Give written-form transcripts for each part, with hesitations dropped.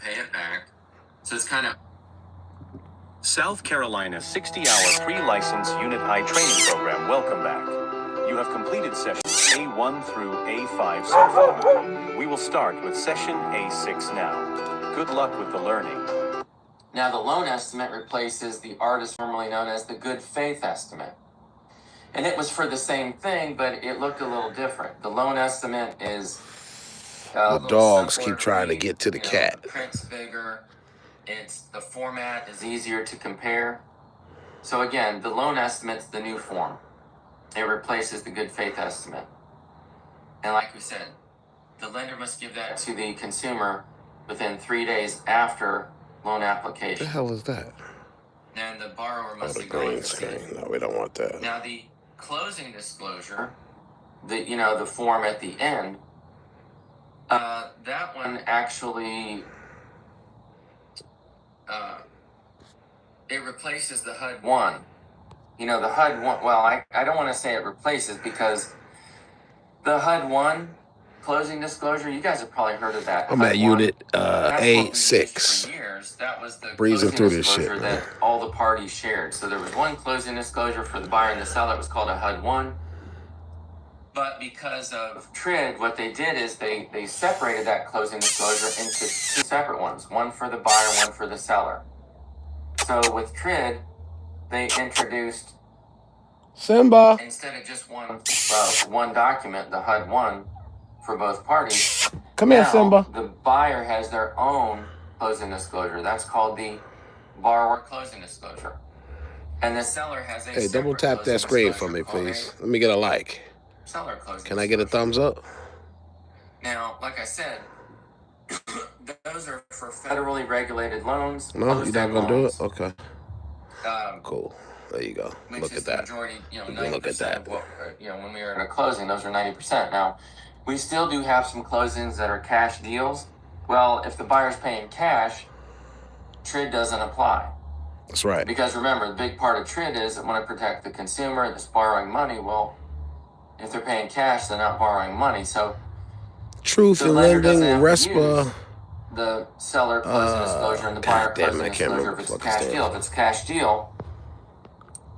pay it back. So it's kind of... South Carolina's 60-hour pre-license Unit I training program. Welcome back. You have completed sessions A1 through A5 so far. We will start with session A6 now. Good luck with the learning. Now, the loan estimate replaces the artist formerly known as the good faith estimate. And it was for the same thing, but it looked a little different. The loan estimate is... the dogs keep trying to get to the cat. The print's bigger. The format is easier to compare. So again, the loan estimate's the new form. It replaces the good faith estimate. And like we said, the lender must give that to the consumer within 3 days after loan application. What the hell is that? And the borrower must the green screen. No, we don't want that. Now the closing disclosure, the form at the end, that one actually, it replaces the HUD-1. The HUD-1, well, I don't want to say it replaces, because the HUD-1 closing disclosure, you guys have probably heard of that. I'm at Unit A6. That was the breezing through this shit, that man. All the parties shared. So there was one closing disclosure for the buyer and the seller. It was called a HUD-1. But because of TRID, what they did is they separated that closing disclosure into 2 separate ones. One for the buyer, one for the seller. So with TRID, they introduced Simba, instead of just one document, the HUD-1 for both parties. Come here, Simba. The buyer has their own closing disclosure. That's called the borrower closing disclosure. And the seller has a Hey, double tap that screen for me, please. Let me get a like. Seller closing Can I get a thumbs up? Now, like I said, those are for federally regulated loans. No, you're not gonna do it? Okay. Cool. There you go. Look at that. Majority, you can look at that. When we were in a closing, those are 90%. Now, we still do have some closings that are cash deals. Well, if the buyer's paying cash, TRID doesn't apply. That's right. Because remember, the big part of TRID is that want to protect the consumer that's borrowing money. Well, if they're paying cash, they're not borrowing money. So, truth in lending, RESPA. The seller closing disclosure and the buyer closing disclosure if it's a cash deal. If it's a cash deal,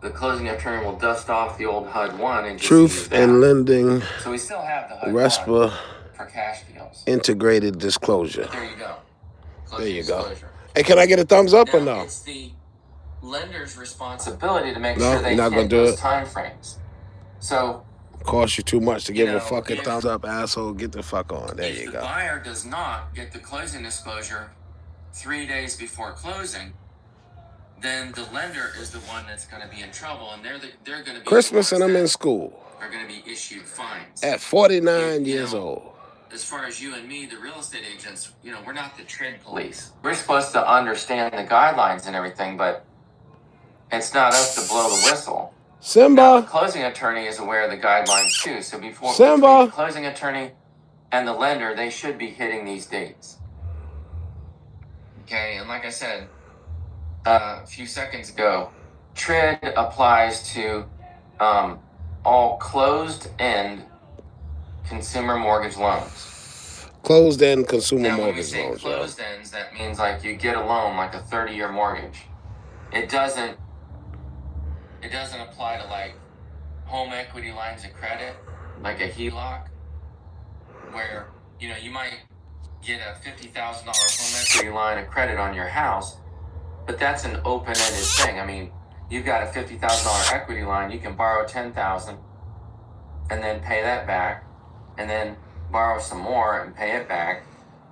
the closing attorney will dust off the old HUD-1 and just truth in lending. So we still have the HUD-1 RESPA for cash deals. Integrated disclosure. But there you go. There you go. Hey, can I get a thumbs up or no? It's the lender's responsibility to make sure they hit those time frames. So cost you too much to give a fucking thumbs up, asshole. Get the fuck on. There you go. If the buyer does not get the closing disclosure 3 days before closing, then the lender is the one that's going to be in trouble, and they're going to be Christmas and I'm in school. Are going to be issued fines at 49 years old. As far as you and me, the real estate agents, we're not the TRID police. We're supposed to understand the guidelines and everything, but it's not us to blow the whistle. Simba. Now, the closing attorney is aware of the guidelines too. So between the closing attorney and the lender, they should be hitting these dates. Okay, and like I said a few seconds ago, TRID applies to all closed-end consumer mortgage loans. Closed-end consumer now, mortgage loans. When we say closed ends, that means like you get a loan, like a 30-year mortgage. It doesn't apply to like home equity lines of credit, like a HELOC, where you might get a $50,000 home equity line of credit on your house, but that's an open-ended thing. I mean, you've got a $50,000 equity line, you can borrow $10,000 and then pay that back, and then borrow some more and pay it back.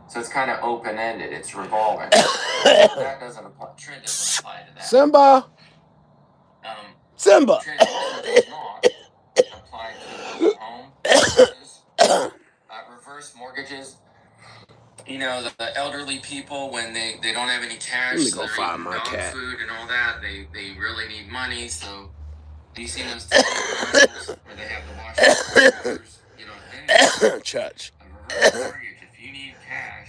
So it's kind of open-ended. It's revolving. That doesn't apply. TRID doesn't apply to that. Simba. Simba. TRID does not apply to home mortgages, reverse mortgages. The elderly people, when they don't have any cash, let me go find my cat. Food and all that, they really need money. So do you see those commercials where they have the washing? Church. A reverse mortgage, if you need cash.